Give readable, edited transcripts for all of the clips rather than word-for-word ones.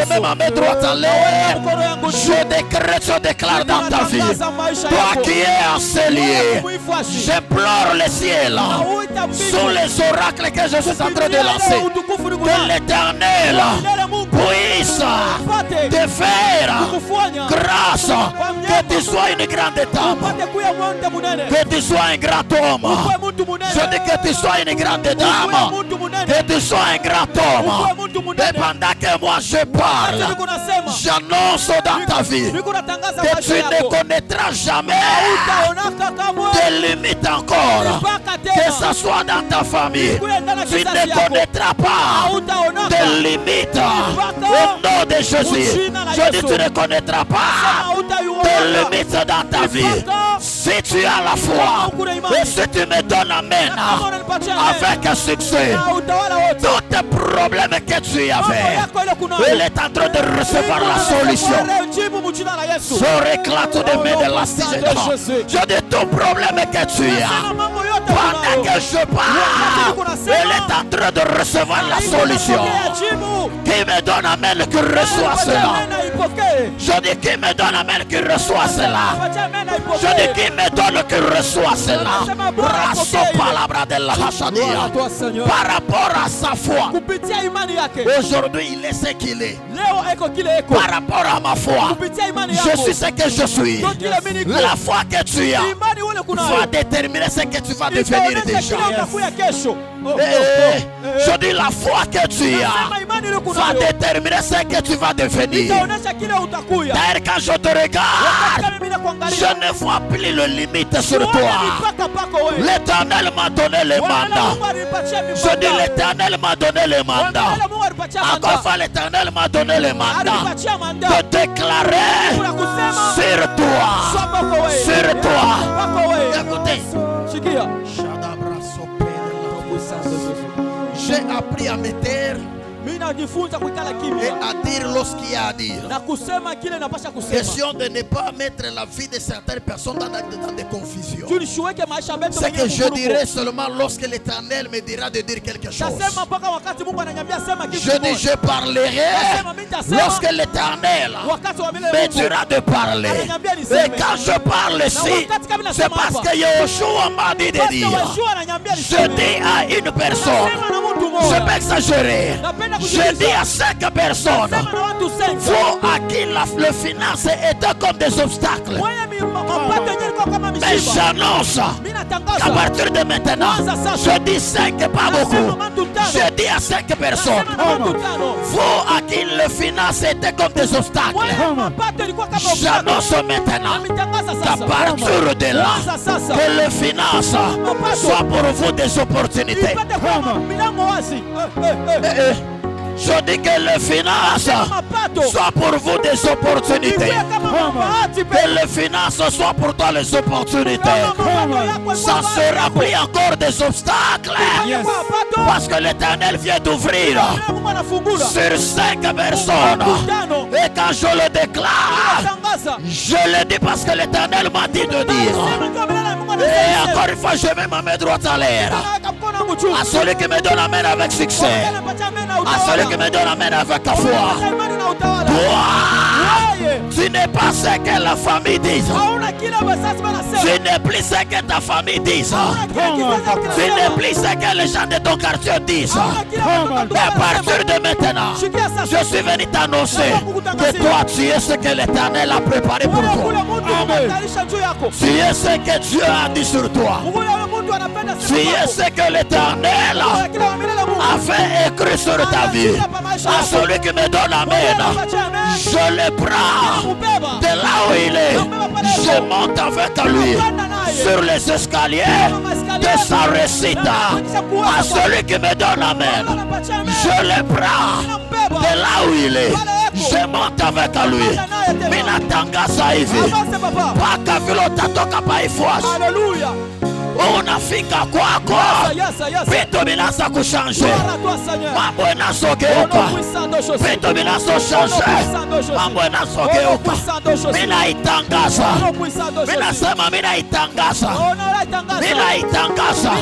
je mets ma main droite en l'air. Je décrète, je déclare dans ta vie. Toi qui es enseigné, j'implore les ciels sous les oracles que je suis en train de lancer. Que l'Éternel puisse te faire grâce. Que tu sois une grande dame. Que tu sois un grand homme. Je dis que tu sois une grande dame. Que tu sois un grand homme. Et pendant que moi je parle, j'annonce dans ta vie que tu ne connaîtras jamais de limites encore. Que ce soit dans ta famille, tu ne connaîtras pas de limites. Au nom de Jésus, je dis tu ne connaîtras pas de limites dans ta vie. Si tu as la foi et si tu me donnes amen avec un succès, tous tes problèmes que tu avais, il est en train de recevoir la solution. Je réclate des mains de l'assaisonnement. Je dis tout problème que tu as, pendant que je parle, il est en train de recevoir la solution. Qui me donne amen, qui reçoit cela. Je dis qui me donne amen, qui reçoit cela. Je dis qui me donne, qui reçoit cela. Rasso palabra de la hachadia. Par rapport à sa foi. Aujourd'hui il est ce qu'il est. Par rapport à ma foi, je suis ce que je suis. La foi que tu as va déterminer ce que tu vas devenir déjà. Je dis la foi que tu as va déterminer ce que tu vas devenir. D'ailleurs quand je te regarde, je ne vois plus le limite sur toi. L'Éternel m'a donné les mandats. Je dis l'Éternel m'a donné les mandats. Encore fois l'Éternel m'a donné les mandats de déclarer sur toi. Sur toi. Écoutez. J'ai appris à me taire et à dire lorsqu'il y a à dire. Question de ne pas mettre la vie de certaines personnes dans des confusions. C'est que je dirai seulement lorsque l'Éternel me dira de dire quelque chose. Je dis je parlerai lorsque l'Éternel me dira de parler. Et quand je parle ici, c'est parce que Yeshua m'a dit de dire. Je dis à une personne, je peux exagérer. Je dis à 5 personnes, vous à qui le finance était comme des obstacles. Mais j'annonce qu'à partir de maintenant, je dis 5, pas beaucoup. Je dis à 5 personnes, vous à qui le finance était comme des obstacles. J'annonce maintenant qu'à partir de là, que le finance soit pour vous des opportunités. Je dis que le finance soit pour vous des opportunités. Que le finance soit pour toi les opportunités. Ça se remplit encore des obstacles. Parce que l'Éternel vient d'ouvrir sur 5 personnes. Et quand je le déclare, je le dis parce que l'Éternel m'a dit de dire. Et encore une fois, je mets ma main droite à l'air. À celui qui me donne la main avec succès. À celui qui me donne la main avec ta foi. Toi, tu n'es pas ce que la famille dit. Tu n'es plus ce que ta famille dit. Tu n'es plus ce que les gens de ton quartier disent. Et à partir de maintenant, je suis venu t'annoncer que toi, tu es ce que l'Éternel a préparé pour toi. Tu es ce que Dieu a dit sur toi. Tu es ce que l'Éternel a fait écrit sur ta vie. À celui qui me donne la main, je le prends de là où il est. Je monte avec lui sur les escaliers de sa réussite. À celui qui me donne la main, je le prends de là où il est. Je monte avec lui. Minatanga saivi. Paka vilota toka paifuas. Unafika kwako, vitu vinaanza mambo yanasogeuka, vitu vinasoshange, mambo yanasogeuka. Minaitangaza, minasema minaitangaza, minaitangaza.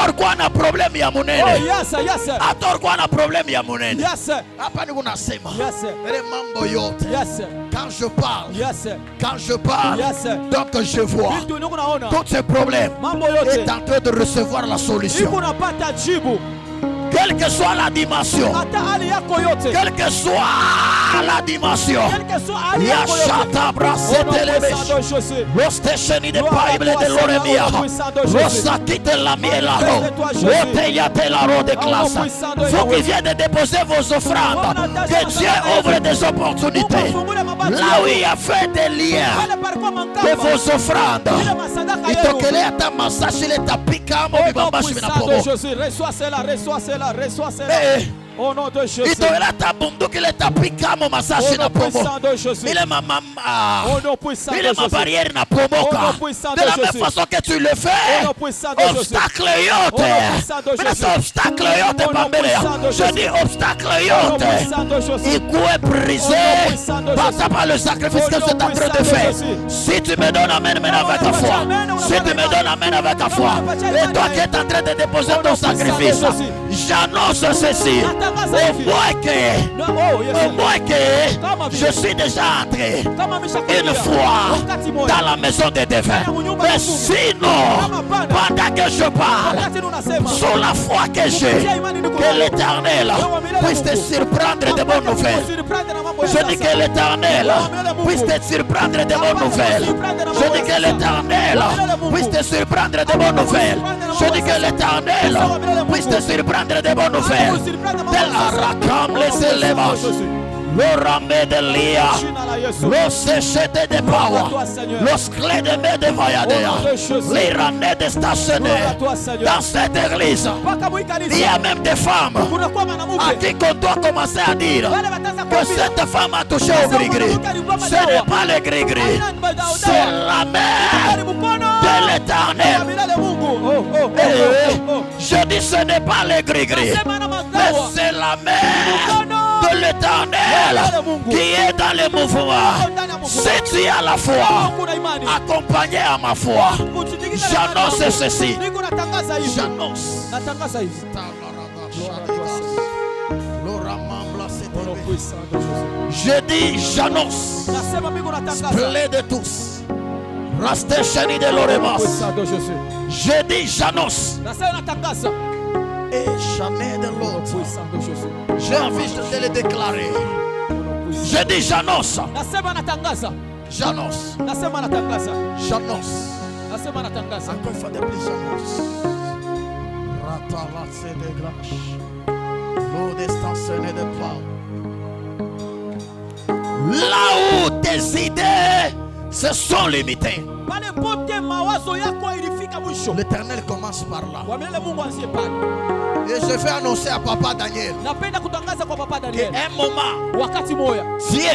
Atorkuwa na problem ya munene. Oh, yes, yes. Atorkuwa na problem ya munene. Yes. Hapa niko nasema. Yes. Ele mambo yote. Yes. Quand je parle. Yes. Quand je parle. Yes. Donc je vois. Tous ces problèmes est en train de recevoir la solution. Quelle que soit la dimension, quelle que soit la dimension, Yashata Brasetelebes, Rostecheni de Bible de Loremia, Rosakite la Mielaro, Oteyate la Ro de classe. Vous qui venez de déposer vos offrandes, que Dieu ouvre des opportunités. Là où il a fait des liens de vos offrandes, il te crée ta massage, il est à Picamo, il va marcher dans le reçois cela. Au nom de Jésus. Il te ta bunduki il est à Picamo, massage na promo. Il est ma maman. Il est ma barrière na promo. De la même façon que tu le fais, obstacle yote. Mais c'est obstacle yote, Pambelea. Je dis obstacle yote. Il est brisé par le sacrifice que tu es en train de faire. Si tu me donnes amen avec ta foi, si tu me donnes amen avec ta foi, et toi qui es en train de déposer ton sacrifice, j'annonce ceci. Au moins que je suis déjà entré une fois dans la maison des défunts. Mais sinon, pendant que je parle, sur la foi que j'ai, que l'Éternel puisse te surprendre de bonnes nouvelles. Je dis que l'Éternel puisse te surprendre de bonnes nouvelles. Je dis que l'Éternel puisse te surprendre de bonnes nouvelles. Je dis que l'Éternel puisse te surprendre de bonnes nouvelles. Rakam les élévages, le ramé de l'Ia, le séchete de Pawa, le sclé de Medevayadea, les ramés de stationner dans cette église. Il y a même des femmes à qui on doit commencer à dire que cette femme a touché au gris-gris. Ce n'est pas le gris-gris, c'est la mère de l'Éternel. Je dis ce n'est pas le gris-gris, mais c'est la mère de l'Éternel qui est dans le mouvement. Si tu as la foi, accompagné à ma foi, j'annonce ceci. J'annonce. Je dis j'annonce. Plaît de tous. Restez chéris de l'oremas. Je dis j'annonce. Et jamais de l'autre. J'ai envie de le déclarer. Je dis j'annonce. J'annonce. J'annonce. Encore une fois de plus, j'annonce. Ratalatse de glace. L'eau d'estationner de poids. Là où tes idées se sont limitées. L'Éternel commence par là. Et je vais annoncer à Papa Daniel qu'un moment, Dieu,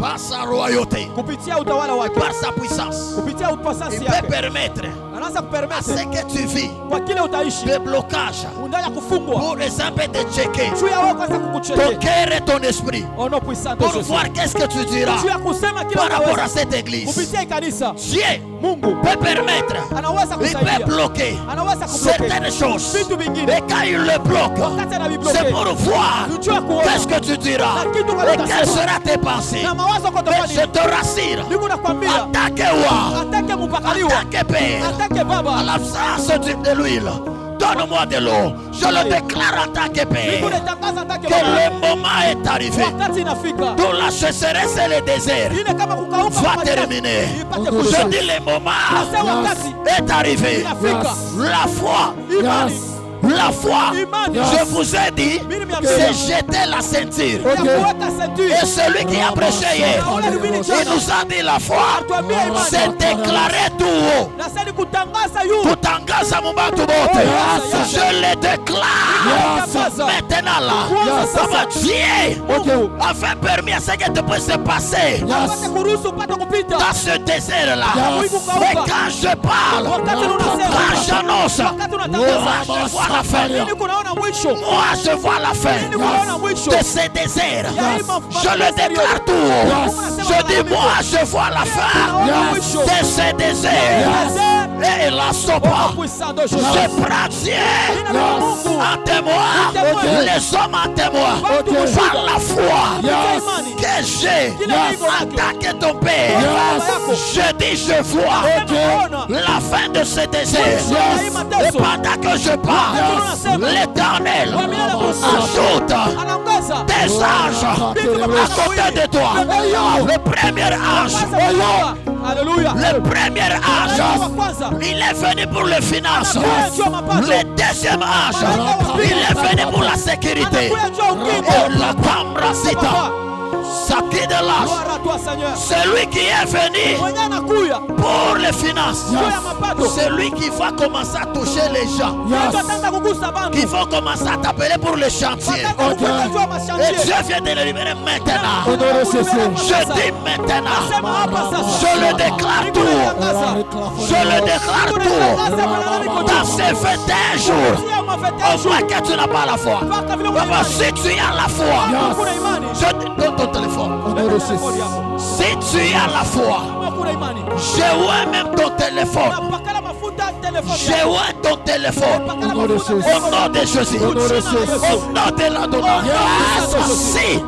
par sa royauté, par sa puissance, il peut permettre à ce que tu vis des blocages pour exemple de checker ton cœur et ton esprit pour voir qu'est-ce que tu diras par rapport à cette église. Dieu peut permettre, il peut bloquer certaines choses, et quand il le bloque, c'est pour voir qu'est-ce que tu diras et quelles seront tes pensées. Mais je te rassure, attaquez attaquez Père, à l'absence de l'huile, donne-moi de l'eau. Je le déclare en tant que Père que le moment est arrivé. Dont la sécheresse et le désert va terminer. Je dis le moment est arrivé. La foi. La foi, je vous ai dit, c'est jeter la ceinture. Et celui qui a prêché hier, il nous a dit la foi, c'est déclarer tout haut. Kutangaza mubatu bote. Je le déclare maintenant là. Dieu a permis à ce que tu puisses se passer dans ce désert là. Et quand je parle, quand j'annonce, la fin. Moi je vois la fin de ces déserts. Je le déclare tout haut. Je dis moi je vois la fin de ces déserts. Et la sopa. puissant de Jésus. Je prends Dieu en témoin. Les hommes en témoin. Par la foi que j'ai attaqué ton père. Je dis, je vois la fin de ce désert. Et pendant que je parle, l'Éternel ajoute des anges à côté de toi. Le premier ange, Alléluia. le premier ange, il est venu pour les finances. Le deuxième ange, il est venu pour la sécurité. Et la Pambrasita, ça qui de l'âge. Gloire à toi, Seigneur. C'est lui qui est venu Mwenye anakuya. pour les finances. Kuya mapato. C'est lui qui va commencer à toucher les gens. Ndio tanda kugusa bantu. Qui vont commencer à t'appeler pour les chantiers. Bataka kukuta jua Et mashantie. Dieu vient de le libérer maintenant. Je Je dis maintenant. Sema hapa sasa. Je le déclare tout. Je le déclare tout. Dans ces 21 jours. On voit que tu n'as pas la foi. Papa, si tu as la foi, Kuna imani. je donne ton téléphone. Si tu as la foi, Kuna imani. je vois même ton téléphone. Napakala mafuta telefoni. Je vois ton téléphone. Napakala Au nom de Jésus. Au nom de l'adonation. Si